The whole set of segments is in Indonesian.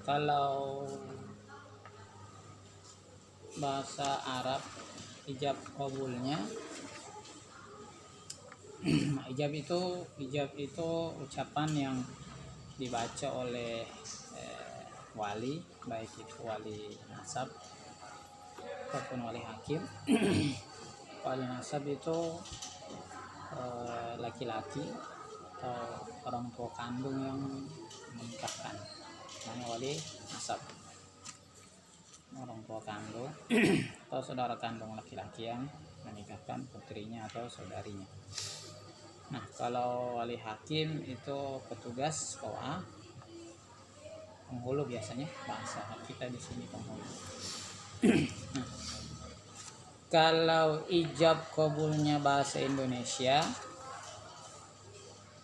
Kalau bahasa Arab ijab qabulnya ijab itu ucapan yang dibaca oleh wali, baik itu wali nasab ataupun wali hakim. Wali nasab itu laki-laki atau orang tua kandung yang menikahkan, namanya wali nasab. Orang tua kandung atau saudara kandung laki-laki yang menikahkan putrinya atau saudarinya. Nah, kalau wali hakim itu petugas KUA, penghulu biasanya, bahasa kita di sini penghulu. Nah, kalau ijab qabulnya bahasa Indonesia,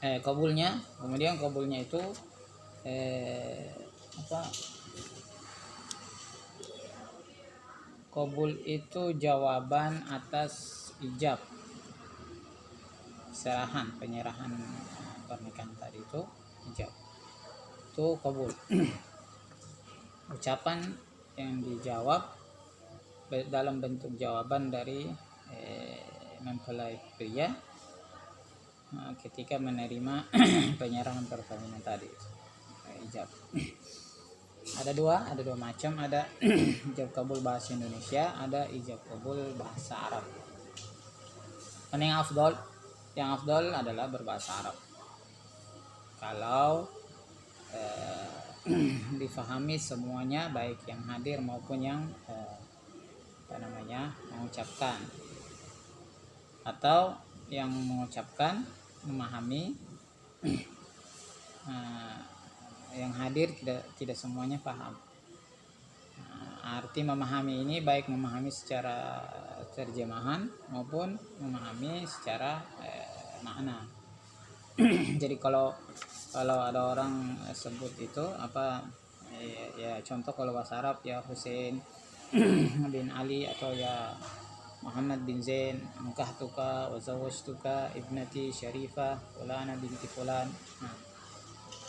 kemudian qabulnya itu qabul itu jawaban atas ijab, penyerahan pernikahan tadi itu ijab, itu qabul. Ucapan yang dijawab dalam bentuk jawaban dari mempelai pria ketika menerima penyerahan perkawinan tadi, ijab. Ada dua macam, ada ijab kabul bahasa Indonesia, ada ijab kabul bahasa Arab. Yang afdal adalah berbahasa Arab. Kalau difahami semuanya, baik yang hadir maupun yang mengucapkan, atau yang mengucapkan memahami, yang hadir tidak semuanya paham. Arti memahami ini baik memahami secara terjemahan maupun memahami secara makna. Jadi kalau ada orang sebut itu ya contoh kalau bahasa Arab ya Husain bin Ali atau ya Muhammad bin Zain, angkahtuka wa zawajtuka ibnati Syarifah fulana binti fulan. Nah,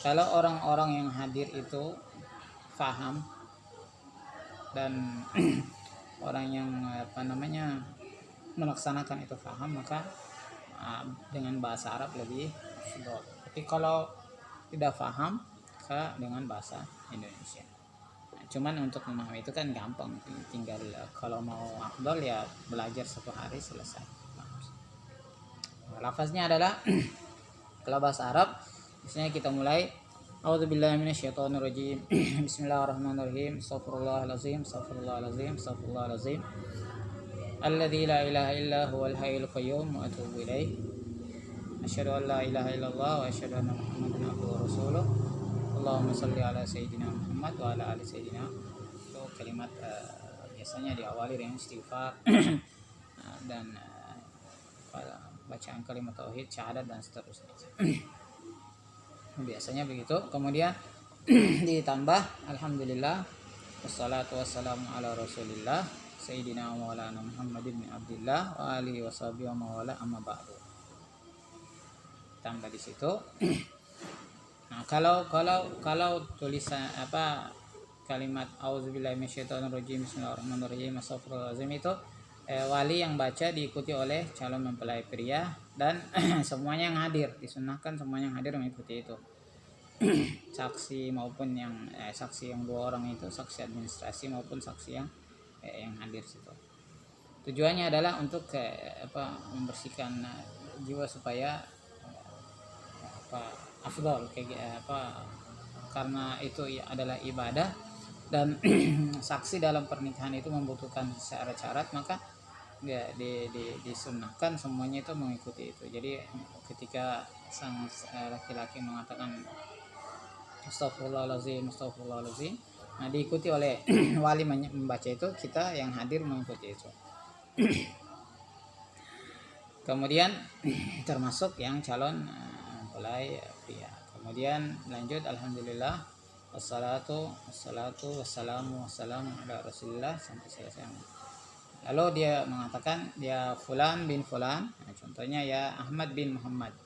kalau orang-orang yang hadir itu faham dan orang yang melaksanakan itu faham, maka dengan bahasa Arab lebih afdal. Tapi kalau tidak faham, maka dengan bahasa Indonesia. Cuman untuk memahami itu kan gampang, tinggal kalau mau afdal ya belajar 1 hari selesai. Lafaznya adalah kalau bahasa Arab misalnya kita mulai A'udzubillahi minasyaitonirrajim. Bismillahirrahmanirrahim. Astaghfirullahalazim. Alladzi la ilaha illa huwal hayyul qayyum wa atubu ilaih. Asyhadu an la ilaha illallah wa asyhadu anna Muhammadan abduhu wa rasuluh. Allahumma shalli ala sayyidina Muhammad wa ala ali sayyidina. Itu kalimat biasanya diawali dengan istighfar dan bacaan kalimat tauhid, syahadat dan seterusnya. Biasanya begitu. Kemudian ditambah alhamdulillah wassalatu wassalamu ala rasulillah sayyidina wa maulana Muhammad bin Abdullah wa alihi washabihi wa mawala amma ba'du. Tambah di situ. Nah, kalau tulisan kalimat auzubillahi minasyaitonirrajim bismillahirrahmanirrahim astaghfirullahalazim itu wali yang baca diikuti oleh calon mempelai pria dan semuanya yang hadir, disunahkan semuanya yang hadir mengikuti itu. Saksi maupun yang saksi yang 2 orang itu, saksi administrasi maupun saksi yang hadir situ. Tujuannya adalah untuk membersihkan jiwa supaya afdal karena itu adalah ibadah dan saksi dalam pernikahan itu membutuhkan syarat-syarat, maka ya disunahkan semuanya itu mengikuti itu. Jadi ketika sang laki-laki mengatakan astagfirullahalazim, nah diikuti oleh wali membaca itu, kita yang hadir mengikuti itu. Kemudian termasuk yang calon mempelai pria. Kemudian lanjut alhamdulillah wassalatu wassalamu ala rasulillah sampai selesai. Lalu dia mengatakan ya fulan bin fulan, nah, contohnya ya Ahmad bin Muhammad,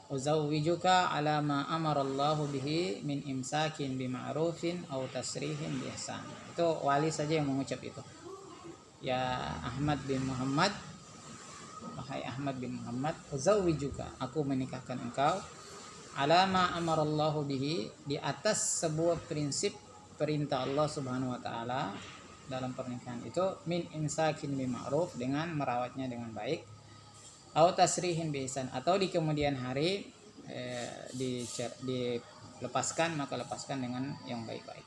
uzawwijuka ala ma amarallahu bihi min imsakin bima'rufin aw tasrihin bi ihsan. Itu wali saja yang mengucap itu. Ya Ahmad bin Muhammad, wahai Ahmad bin Muhammad, uzawwijuka, aku menikahkan engkau, ala ma amarallahu bihi, di atas sebuah prinsip perintah Allah Subhanahu wa taala dalam pernikahan itu, min imsakin bima'ruf, dengan merawatnya dengan baik, atau tasrihin bi ihsan, atau di kemudian hari dilepaskan, maka lepaskan dengan yang baik-baik.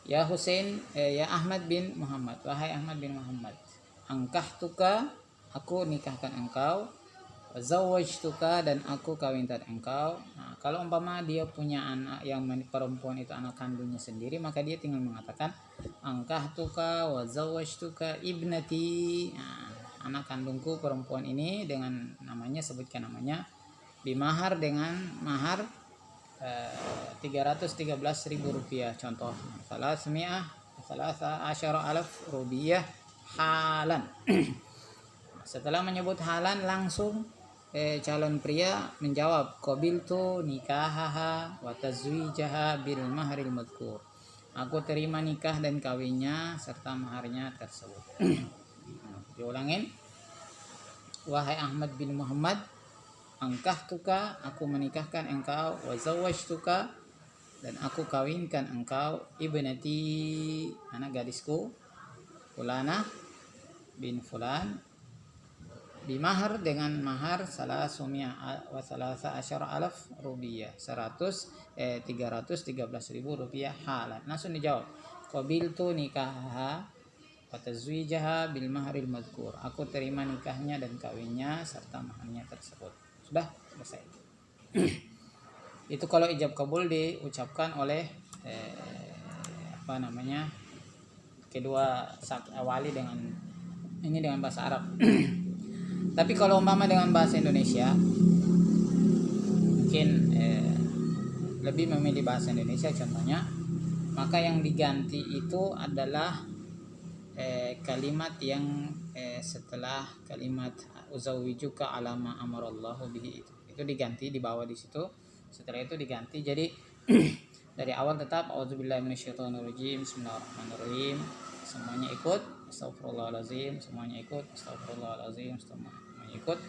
Ya Husain, ya Ahmad bin Muhammad, wahai Ahmad bin Muhammad, angkahtuka, aku nikahkan engkau, zawwajtuka, dan aku kawinkan engkau. Nah, kalau umpama dia punya anak yang perempuan itu anak kandungnya sendiri, maka dia tinggal mengatakan angkahtuka wa zawwajtuka ibnati. Nah, anak kandungku perempuan ini dengan namanya, sebutkan namanya, bimahar, dengan mahar 313.000 rupiah, contoh salah 13,000 rupiah halan. Setelah menyebut halan, langsung calon pria menjawab, qabiltu nikahaha wa tazwijaha bil mahril madhkur, aku terima nikah dan kawinnya serta maharnya tersebut. Diulangin, wahai Ahmad bin Muhammad, angkahtuka, aku menikahkan engkau, wa zawwajtuka, dan aku kawinkan engkau, ibnati, anak gadisku, fulana bin fulan, bimahar, dengan mahar 313.000 rupiah, 313.000 rupiah halan. Langsung dijawab, qabiltu nikahaha wa tazwijaha bil mahril madhkur, aku terima nikahnya dan kawinnya serta maharnya tersebut. Sudah selesai. Itu kalau ijab kabul diucapkan oleh kedua wali dengan ini, dengan bahasa Arab. Tapi kalau umpama dengan bahasa Indonesia, mungkin lebih memilih bahasa Indonesia contohnya, maka yang diganti itu adalah kalimat yang setelah kalimat uzawwijuka ala ma amarallahu bihi, itu diganti, dibawa di situ. Setelah itu diganti jadi dari awal tetap auzubillahi minasyaitonirrajim, bismillahirrahmanirrahim, semuanya ikut, astagfirullahalazim, semuanya ikut, astagfirullahalazim, semuanya ikut,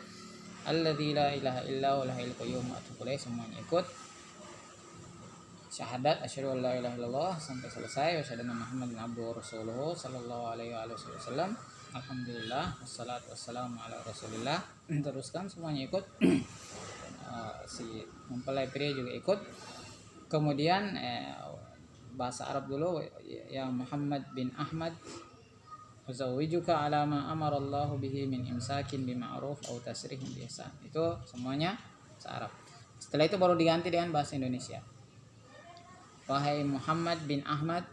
alladzi la ilaha illa huwal hayyul qayyum wa atubu ilaih, semuanya ikut, syahadat asyhadu an la ilaha illallah sampai selesai, wa asyhadu anna muhammadan abduhu wa rasuluhu sallallahu alaihi wasallam, alhamdulillah wassalatu wassalamu ala rasulillah. Teruskan, semuanya ikut. Si mempelai pria juga ikut. Kemudian bahasa Arab dulu, ya Muhammad bin Ahmad, uzawwijuka ala ma amarallahu bihi min imsakin bima'ruf aw tasrihin bi ihsan. Itu semuanya bahasa Arab. Setelah itu baru diganti dengan bahasa Indonesia. Wahai Muhammad bin Ahmad,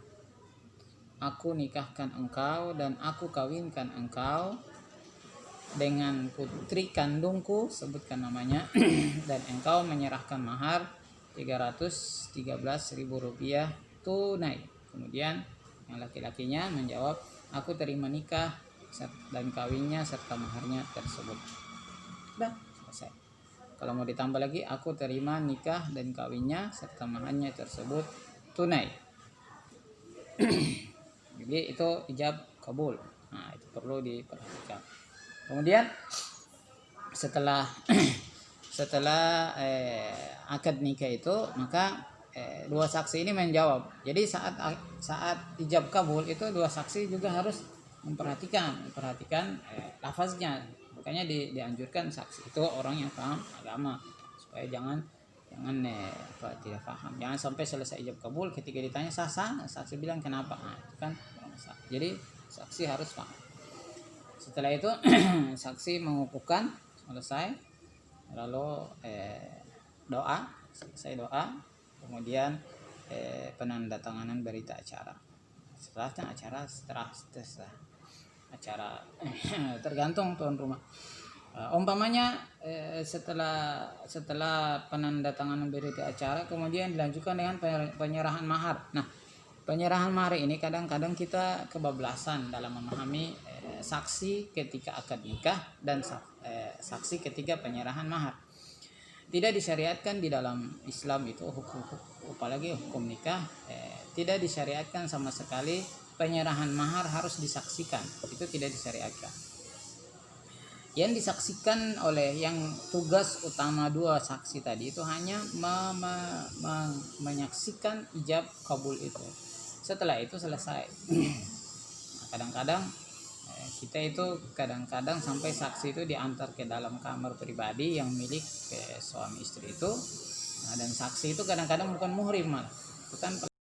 aku nikahkan engkau dan aku kawinkan engkau dengan putri kandungku, sebutkan namanya, dan engkau menyerahkan mahar 313.000 rupiah tunai. Kemudian yang laki-lakinya menjawab, aku terima nikah dan kawinnya serta maharnya tersebut. Sudah selesai. Kalau mau ditambah lagi, aku terima nikah dan kawinnya serta maharnya tersebut tunai. Jadi itu ijab kabul. Nah, itu perlu diperhatikan. Kemudian setelah akad nikah itu, maka dua saksi ini menjawab. Jadi saat ijab kabul itu dua saksi juga harus memperhatikan lafaznya. Makanya dianjurkan saksi itu orang yang paham agama, supaya jangan tidak paham. Jangan sampai selesai ijab kabul ketika ditanya sah, saksi bilang kenapa? Nah, itu kan sah. Jadi saksi harus paham. Setelah itu saksi mengukuhkan, selesai, lalu selesai doa, kemudian penandatanganan berita acara. Setelahnya acara tergantung tuan rumah. Umpamanya setelah penandatanganan berita acara, kemudian dilanjutkan dengan penyerahan mahar. Nah, penyerahan mahar ini kadang-kadang kita kebablasan dalam memahami saksi ketika akad nikah dan saksi ketika penyerahan mahar. tidak disyariatkan di dalam Islam itu hukum, apalagi hukum nikah, tidak disyariatkan sama sekali penyerahan mahar harus disaksikan, itu tidak disyariatkan. Yang disaksikan oleh yang tugas utama dua saksi tadi itu hanya menyaksikan ijab kabul itu. Setelah itu selesai. Kadang-kadang kita itu kadang-kadang sampai saksi itu diantar ke dalam kamar pribadi yang milik suami istri itu. Nah, dan saksi itu kadang-kadang bukan muhrim malah, bukan